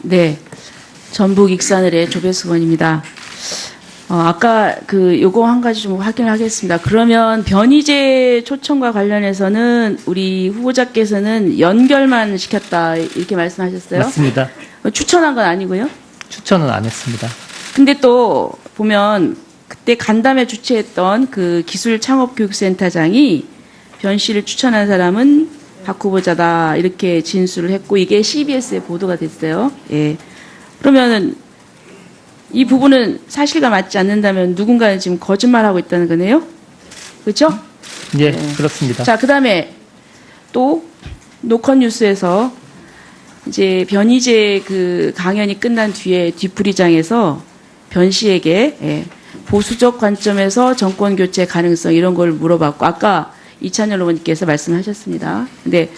네, 전북 익산을의 조배수 의원입니다. 아까 요거 한 가지 좀 확인을 하겠습니다. 그러면 변희재 초청과 관련해서는 우리 후보자께서는 연결만 시켰다 이렇게 말씀하셨어요? 맞습니다. 추천한 건 아니고요? 추천은 안 했습니다. 근데 또 보면 그때 간담회 주최했던 그 기술창업교육센터장이 변 씨를 추천한 사람은 박 후보자다 이렇게 진술을 했고 이게 CBS에 보도가 됐어요. 예. 그러면은 이 부분은 사실과 맞지 않는다면 누군가는 지금 거짓말하고 있다는 거네요. 그렇죠? 예, 네. 그렇습니다. 자, 그다음에 또 노컷 뉴스에서 이제 변희재 그 강연이 끝난 뒤에 뒤풀이장에서 변 씨에게 보수적 관점에서 정권 교체 가능성 이런 걸 물어봤고 아까 이찬열 의원님께서 말씀하셨습니다. 근데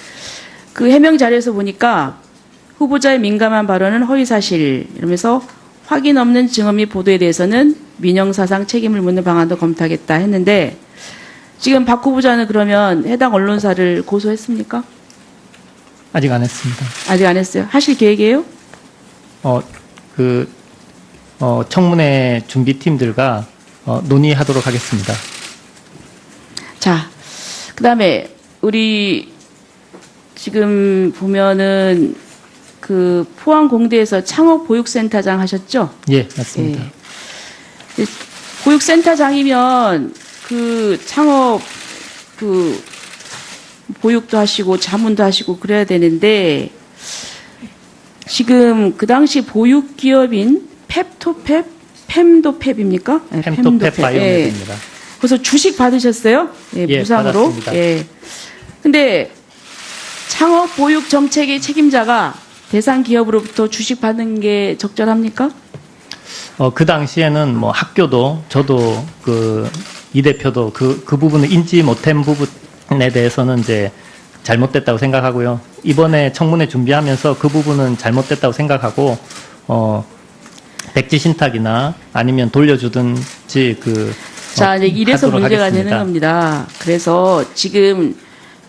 그 해명 자료에서 보니까 후보자의 민감한 발언은 허위사실 이러면서 확인 없는 증언 및 보도에 대해서는 민형사상 책임을 묻는 방안도 검토하겠다 했는데 지금 박 후보자는 그러면 해당 언론사를 고소했습니까? 아직 안 했습니다. 아직 안 했어요. 하실 계획이에요? 청문회 준비팀들과 논의하도록 하겠습니다. 자, 그 다음에 우리 지금 보면은 그 포항공대에서 창업보육센터장 하셨죠? 예, 맞습니다. 예. 보육센터장이면 그 창업 그 보육도 하시고 자문도 하시고 그래야 되는데 지금 그 당시 보육기업인 펩토펩, 펜도펩입니까? 네, 펜토펩 바이오메드입니다. 그래서 주식 받으셨어요? 예, 예, 무상으로. 받았습니다. 예. 근데 창업 보육 정책의 책임자가 대상 기업으로부터 주식 받는 게 적절합니까? 그 당시에는 뭐 학교도 저도 이 대표도 그 부분을 인지 못한 부분에 대해서는 이제 잘못됐다고 생각하고요. 이번에 청문회 준비하면서 그 부분은 잘못됐다고 생각하고 백지 신탁이나 아니면 돌려주든지 자, 이제 이래서 하도록 문제가 하겠습니다. 되는 겁니다. 그래서 지금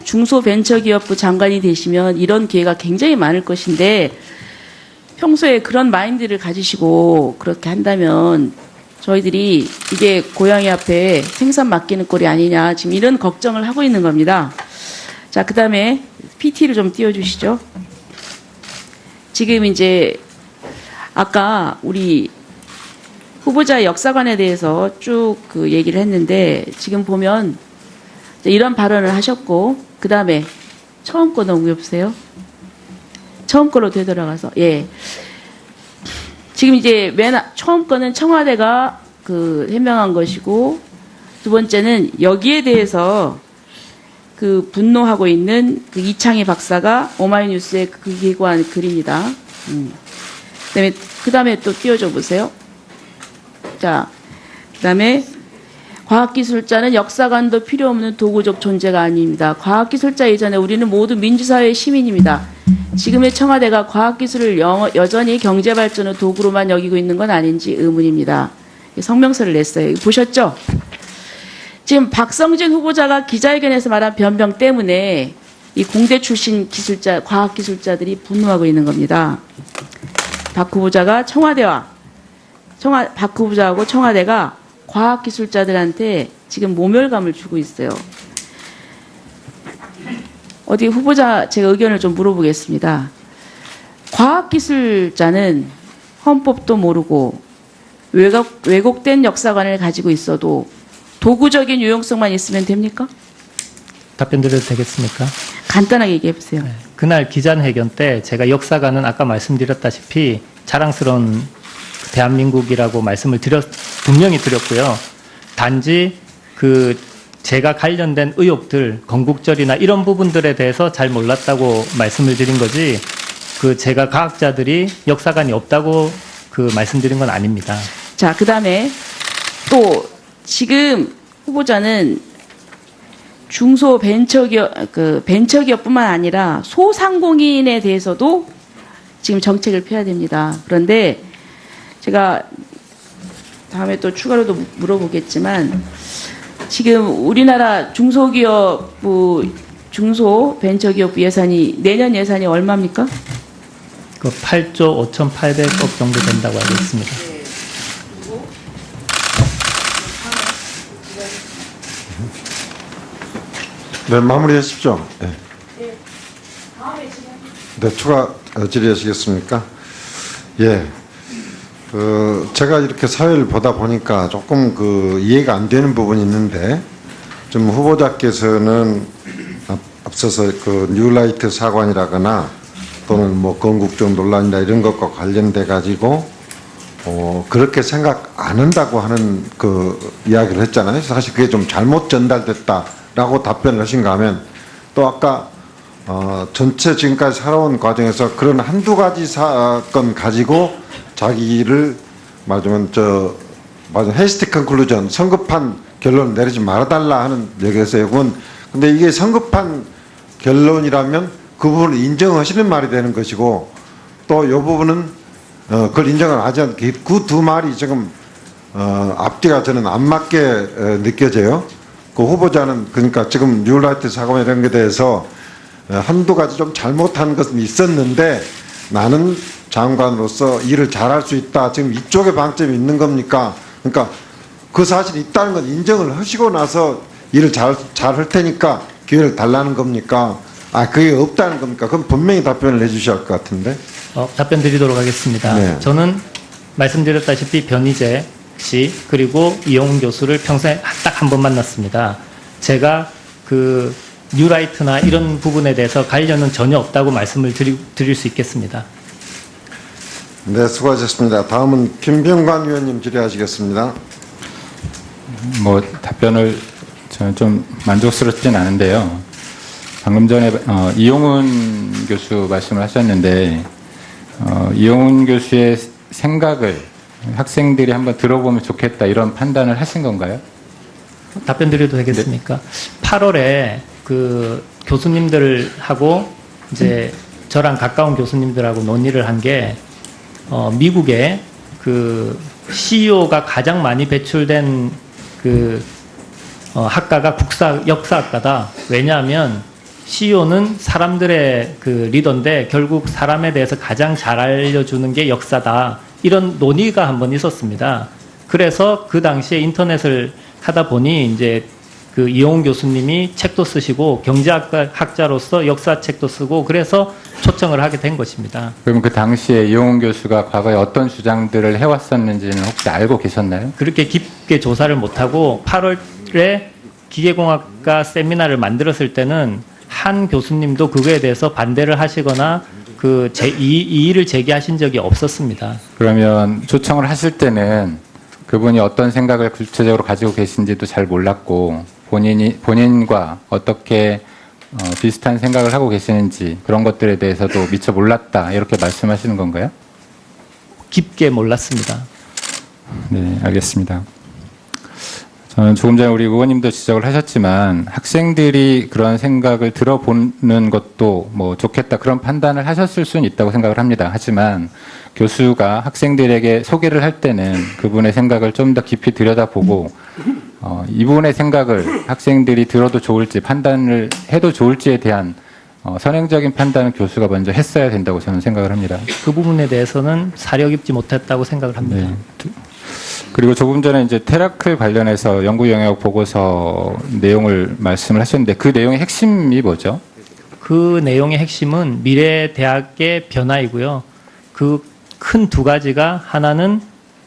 중소벤처기업부 장관이 되시면 이런 기회가 굉장히 많을 것인데 평소에 그런 마인드를 가지시고 그렇게 한다면 저희들이 이게 고양이 앞에 생선 맡기는 꼴이 아니냐 지금 이런 걱정을 하고 있는 겁니다. 자, 그 다음에 PT를 좀 띄워주시죠. 지금 이제 아까 우리 후보자의 역사관에 대해서 쭉 그 얘기를 했는데 지금 보면 이런 발언을 하셨고 그 다음에 처음 거 넘겨보세요. 처음 거로 되돌아가서 지금 이제 처음 거는 청와대가 해명한 것이고 두 번째는 여기에 대해서 분노하고 있는 이창희 박사가 오마이뉴스에 기고한 글입니다. 그 다음에 또 띄워줘 보세요. 자, 그 다음에 과학기술자는 역사관도 필요 없는 도구적 존재가 아닙니다. 과학기술자 이전에 우리는 모두 민주사회의 시민입니다. 지금의 청와대가 과학기술을 여전히 경제발전의 도구로만 여기고 있는 건 아닌지 의문입니다. 성명서를 냈어요. 보셨죠? 지금 박성진 후보자가 기자회견에서 말한 변명 때문에 이 공대 출신 기술자, 과학기술자들이 분노하고 있는 겁니다. 박 후보자가 박 후보자하고 청와대가 과학기술자들한테 지금 모멸감을 주고 있어요. 어디 후보자 제가 의견을 좀 물어보겠습니다. 과학기술자는 헌법도 모르고 왜곡된 역사관을 가지고 있어도 도구적인 유용성만 있으면 됩니까? 답변 드려도 되겠습니까? 간단하게 얘기해 보세요. 네. 그날 기자회견 때 제가 역사관은 아까 말씀드렸다시피 자랑스러운 대한민국이라고 말씀을 분명히 드렸고요. 단지 제가 관련된 의혹들, 건국절이나 이런 부분들에 대해서 잘 몰랐다고 말씀을 드린 거지, 제가 과학자들이 역사관이 없다고 말씀드린 건 아닙니다. 자, 그 다음에 또 지금 후보자는 중소 벤처기업뿐만 아니라 소상공인에 대해서도 지금 정책을 펴야 됩니다. 그런데 제가 다음에 또 추가로도 물어보겠지만 지금 우리나라 중소벤처기업부 예산이 내년 예산이 얼마입니까? 그 8조 5,800억 정도 된다고 알고 있습니다. 네, 마무리하십시오. 네. 네, 추가 질의하시겠습니까? 예. 제가 이렇게 사회를 보다 보니까 조금 이해가 안 되는 부분이 있는데, 좀 후보자께서는 앞서서 뉴라이트 사관이라거나 또는 뭐 건국적 논란이나 이런 것과 관련돼 가지고 그렇게 생각 안 한다고 하는 이야기를 했잖아요. 사실 그게 좀 잘못 전달됐다라고 답변을 하신가 하면, 또 아까 전체 지금까지 살아온 과정에서 그런 한두 가지 사건 가지고 자기를 말하자면 헤이스티 컨클루전, 성급한 결론을 내리지 말아달라 하는 얘기에서 이건 근데 이게 성급한 결론이라면 그 부분을 인정하시는 말이 되는 것이고, 또 이 부분은 그걸 인정을 하지 않게 그 두 말이 지금 앞뒤가 저는 안 맞게 느껴져요. 그 후보자는 그러니까 지금 뉴라이트 사건 이런 것에 대해서 한두 가지 좀 잘못한 것은 있었는데 나는 장관으로서 일을 잘할 수 있다. 지금 이쪽에 방점이 있는 겁니까? 그러니까 그 사실이 있다는 건 인정을 하시고 나서 일을 잘 할 테니까 기회를 달라는 겁니까? 그게 없다는 겁니까? 그럼 분명히 답변을 해주셔야 할 것 같은데. 답변 드리도록 하겠습니다. 네. 저는 말씀드렸다시피 변희재 씨 그리고 이용훈 교수를 평소에 딱 한 번 만났습니다. 제가 뉴라이트나 이런 부분에 대해서 관련은 전혀 없다고 말씀을 드릴 수 있겠습니다. 네, 수고하셨습니다. 다음은 김병관 의원님 질의하시겠습니다. 뭐 답변을 저는 좀 만족스럽진 않은데요. 방금 전에 이용훈 교수 말씀을 하셨는데 이용훈 교수의 생각을 학생들이 한번 들어보면 좋겠다 이런 판단을 하신 건가요? 답변 드려도 되겠습니까? 네. 8월에 교수님들하고 이제 저랑 가까운 교수님들하고 논의를 한 게 미국의 CEO가 가장 많이 배출된 학과가 역사학과다. 왜냐하면 CEO는 사람들의 리더인데 결국 사람에 대해서 가장 잘 알려주는 게 역사다. 이런 논의가 한번 있었습니다. 그래서 그 당시에 인터넷을 하다 보니 이제 이용훈 교수님이 책도 쓰시고 경제학자로서 역사책도 쓰고 그래서 초청을 하게 된 것입니다. 그럼 그 당시에 이용훈 교수가 과거에 어떤 주장들을 해왔었는지는 혹시 알고 계셨나요? 그렇게 깊게 조사를 못하고 8월에 기계공학과 세미나를 만들었을 때는 한 교수님도 그거에 대해서 반대를 하시거나 이 일을 제기하신 적이 없었습니다. 그러면 초청을 하실 때는 그분이 어떤 생각을 구체적으로 가지고 계신지도 잘 몰랐고 본인과 어떻게 비슷한 생각을 하고 계시는지 그런 것들에 대해서도 미처 몰랐다 이렇게 말씀하시는 건가요? 깊게 몰랐습니다. 네, 알겠습니다. 저는 조금 전에 우리 의원님도 지적을 하셨지만 학생들이 그런 생각을 들어보는 것도 뭐 좋겠다 그런 판단을 하셨을 수는 있다고 생각을 합니다. 하지만 교수가 학생들에게 소개를 할 때는 그분의 생각을 좀 더 깊이 들여다보고 이분의 생각을 학생들이 들어도 좋을지 판단을 해도 좋을지에 대한 선행적인 판단은 교수가 먼저 했어야 된다고 저는 생각을 합니다. 그 부분에 대해서는 사려 깊지 못했다고 생각을 합니다. 네. 그리고 조금 전에 이제 테라클 관련해서 연구 영역 보고서 내용을 말씀을 하셨는데 그 내용의 핵심이 뭐죠? 그 내용의 핵심은 미래 대학의 변화이고요. 그 큰 두 가지가 하나는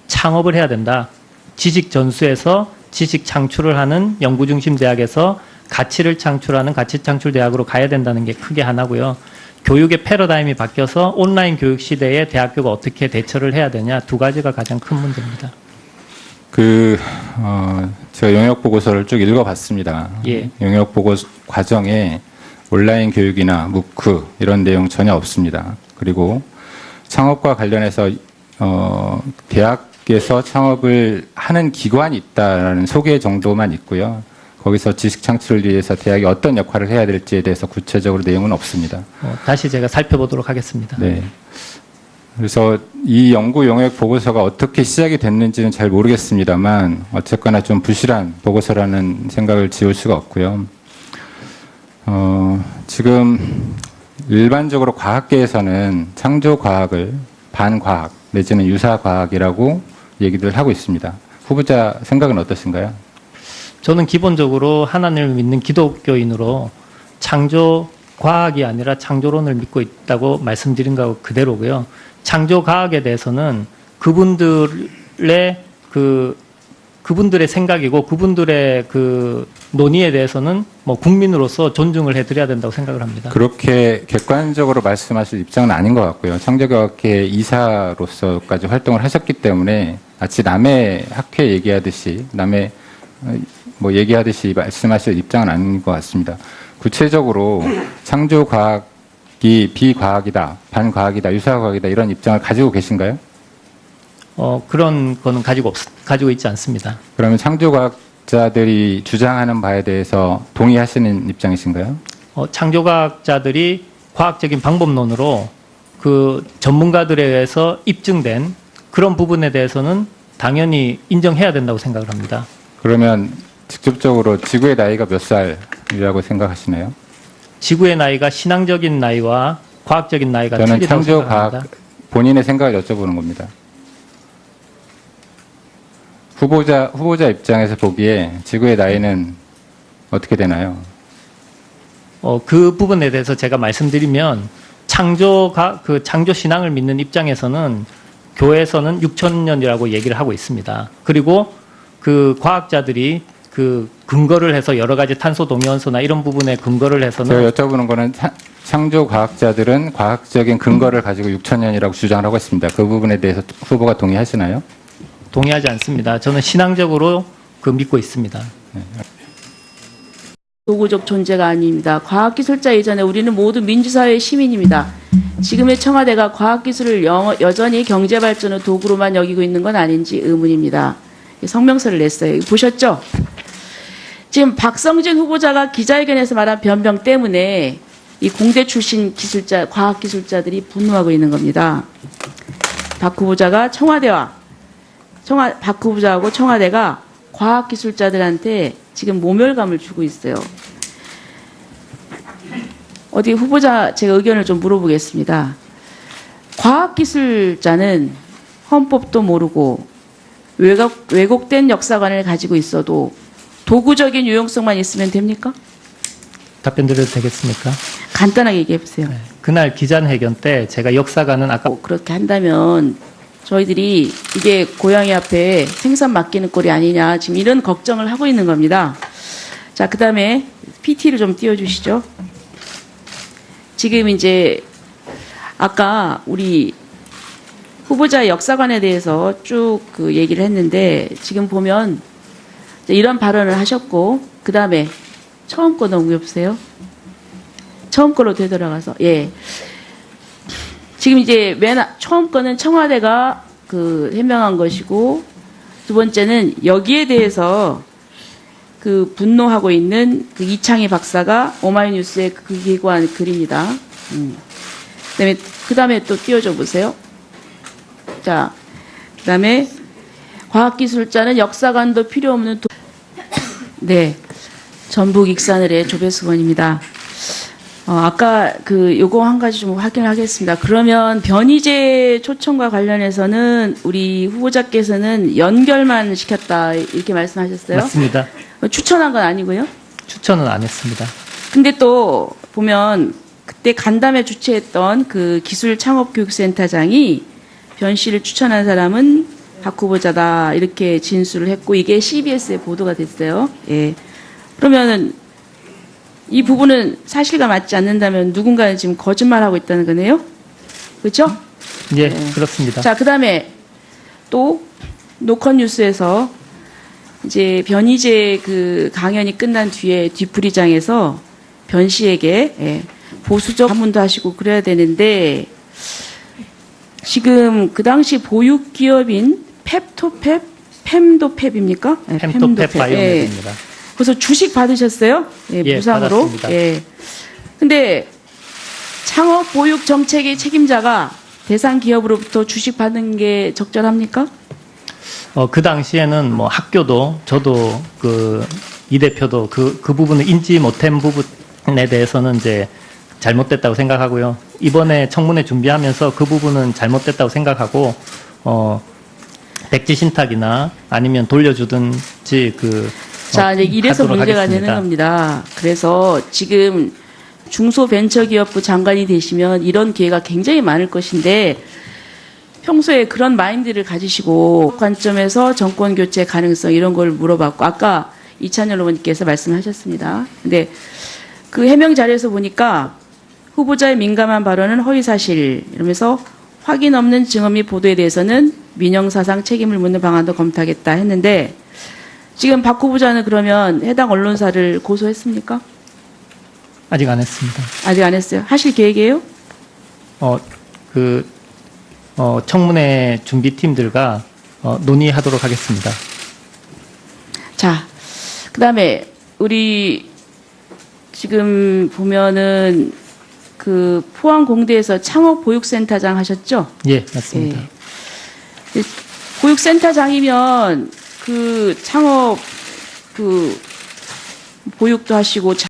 창업을 해야 된다. 지식 전수에서 지식 창출을 하는 연구 중심 대학에서 가치를 창출하는 가치 창출 대학으로 가야 된다는 게 크게 하나고요. 교육의 패러다임이 바뀌어서 온라인 교육 시대에 대학교가 어떻게 대처를 해야 되냐 두 가지가 가장 큰 문제입니다. 제가 영역 보고서를 쭉 읽어봤습니다. 예. 영역 보고 과정에 온라인 교육이나 무크 이런 내용 전혀 없습니다. 그리고 창업과 관련해서 대학에서 창업을 하는 기관이 있다라는 소개 정도만 있고요. 거기서 지식 창출을 위해서 대학이 어떤 역할을 해야 될지에 대해서 구체적으로 내용은 없습니다. 다시 제가 살펴보도록 하겠습니다. 네. 그래서 이 연구 영역 보고서가 어떻게 시작이 됐는지는 잘 모르겠습니다만 어쨌거나 좀 부실한 보고서라는 생각을 지울 수가 없고요. 지금 일반적으로 과학계에서는 창조과학을 반과학 내지는 유사과학이라고 얘기들 하고 있습니다. 후보자 생각은 어떠신가요? 저는 기본적으로 하나님을 믿는 기독교인으로 창조 과학이 아니라 창조론을 믿고 있다고 말씀드린 거 그대로고요. 창조 과학에 대해서는 그분들의 생각이고 그분들의 그 논의에 대해서는 뭐 국민으로서 존중을 해드려야 된다고 생각을 합니다. 그렇게 객관적으로 말씀하실 입장은 아닌 것 같고요. 창조과학회 이사로서까지 활동을 하셨기 때문에 마치 남의 학회 얘기하듯이 얘기하듯이 말씀하실 입장은 아닌 것 같습니다. 구체적으로 창조과학이 비과학이다, 반과학이다, 유사과학이다 이런 입장을 가지고 계신가요? 그런 거는 가지고 있지 않습니다. 그러면 창조과학자들이 주장하는 바에 대해서 동의하시는 입장이신가요? 창조과학자들이 과학적인 방법론으로 그 전문가들에 의해서 입증된 그런 부분에 대해서는 당연히 인정해야 된다고 생각을 합니다. 그러면 직접적으로 지구의 나이가 몇 살이라고 생각하시나요? 지구의 나이가 신앙적인 나이와 과학적인 나이가 저는 틀리다고 생각합니다. 창조과학 본인의 생각을 여쭤보는 겁니다. 후보자 입장에서 보기에 지구의 나이는 어떻게 되나요? 그 부분에 대해서 제가 말씀드리면 창조 신앙을 믿는 입장에서는 교회에서는 6,000년이라고 얘기를 하고 있습니다. 그리고 그 과학자들이 그 근거를 해서 여러 가지 탄소 동위원소나 이런 부분에 근거를 해서는 제가 여쭤보는 거는 창조과학자들은 과학적인 근거를 가지고 6,000년이라고 주장을 하고 있습니다. 그 부분에 대해서 후보가 동의하시나요? 동의하지 않습니다. 저는 신앙적으로 믿고 있습니다. 도구적 존재가 아닙니다. 과학기술자 이전에 우리는 모두 민주사회의 시민입니다. 지금의 청와대가 과학기술을 여전히 경제발전의 도구로만 여기고 있는 건 아닌지 의문입니다. 성명서를 냈어요. 보셨죠? 지금 박성진 후보자가 기자회견에서 말한 변명 때문에 이 공대 출신 과학기술자들이 분노하고 있는 겁니다. 박 후보자가 박 후보자하고 청와대가 과학기술자들한테 지금 모멸감을 주고 있어요. 어디 후보자 제가 의견을 좀 물어보겠습니다. 과학기술자는 헌법도 모르고 왜곡된 역사관을 가지고 있어도 도구적인 유용성만 있으면 됩니까? 답변 드려도 되겠습니까? 간단하게 얘기해 보세요. 네. 그날 기자회견 때 제가 역사관은 아까 그렇게 한다면 저희들이 이게 고양이 앞에 생선 맡기는 꼴이 아니냐 지금 이런 걱정을 하고 있는 겁니다. 자, 그 다음에 PT를 좀 띄워주시죠. 지금 이제 아까 우리 후보자 역사관에 대해서 쭉 그 얘기를 했는데 지금 보면 이런 발언을 하셨고 그 다음에 처음 거 넘겨보세요. 처음 거로 되돌아가서 지금 이제 처음 거는 청와대가 그 해명한 것이고 두 번째는 여기에 대해서 그 분노하고 있는 그 이창희 박사가 오마이뉴스에 그 기고한 글입니다. 그다음에 또 띄워줘 보세요. 자, 그다음에 과학기술자는 역사관도 필요 없는 네, 전북 익산을의 조배수원입니다. 아까 요거 한 가지 좀 확인을 하겠습니다. 그러면 변희재 초청과 관련해서는 우리 후보자께서는 연결만 시켰다 이렇게 말씀하셨어요? 맞습니다. 추천한 건 아니고요? 추천은 안 했습니다. 근데 또 보면 그때 간담회 주최했던 그 기술창업교육센터장이 변 씨를 추천한 사람은 박 후보자다 이렇게 진술을 했고 이게 CBS에 보도가 됐어요. 예. 그러면은 이 부분은 사실과 맞지 않는다면 누군가는 지금 거짓말하고 있다는 거네요. 그렇죠? 예, 그렇습니다. 자, 그다음에 또 노컷뉴스에서 이제 변희재 그 강연이 끝난 뒤에 뒤풀이장에서 변 씨에게 보수적 한문도 하시고 그래야 되는데 지금 그 당시 보육 기업인 fem도펩입니까? fem도펩 바이오메드입니다. 그래서 주식 받으셨어요? 예, 무상으로. 받았습니다. 예. 근데 창업 보육 정책의 책임자가 대상 기업으로부터 주식 받는 게 적절합니까? 그 당시에는 뭐 학교도 저도 이 대표도 그 부분을 인지 못한 부분에 대해서는 이제 잘못됐다고 생각하고요. 이번에 청문회 준비하면서 그 부분은 잘못됐다고 생각하고 백지 신탁이나 아니면 돌려주든지 자, 이제 이래서 하도록 문제가 하겠습니다. 되는 겁니다. 그래서 지금 중소벤처기업부 장관이 되시면 이런 기회가 굉장히 많을 것인데 평소에 그런 마인드를 가지시고 관점에서 정권 교체 가능성 이런 걸 물어봤고 아까 이찬열 의원님께서 말씀하셨습니다. 근데 그 해명 자료에서 보니까 후보자의 민감한 발언은 허위사실 이러면서 확인 없는 증언 및 보도에 대해서는 민형사상 책임을 묻는 방안도 검토하겠다 했는데 지금 박 후보자는 그러면 해당 언론사를 고소했습니까? 아직 안 했습니다. 아직 안 했어요. 하실 계획이에요? 청문회 준비팀들과 논의하도록 하겠습니다. 자, 그다음에 우리 지금 보면은 그 포항공대에서 창업보육센터장 하셨죠? 예, 맞습니다. 예. 보육센터장이면 그 창업 그 보육도 하시고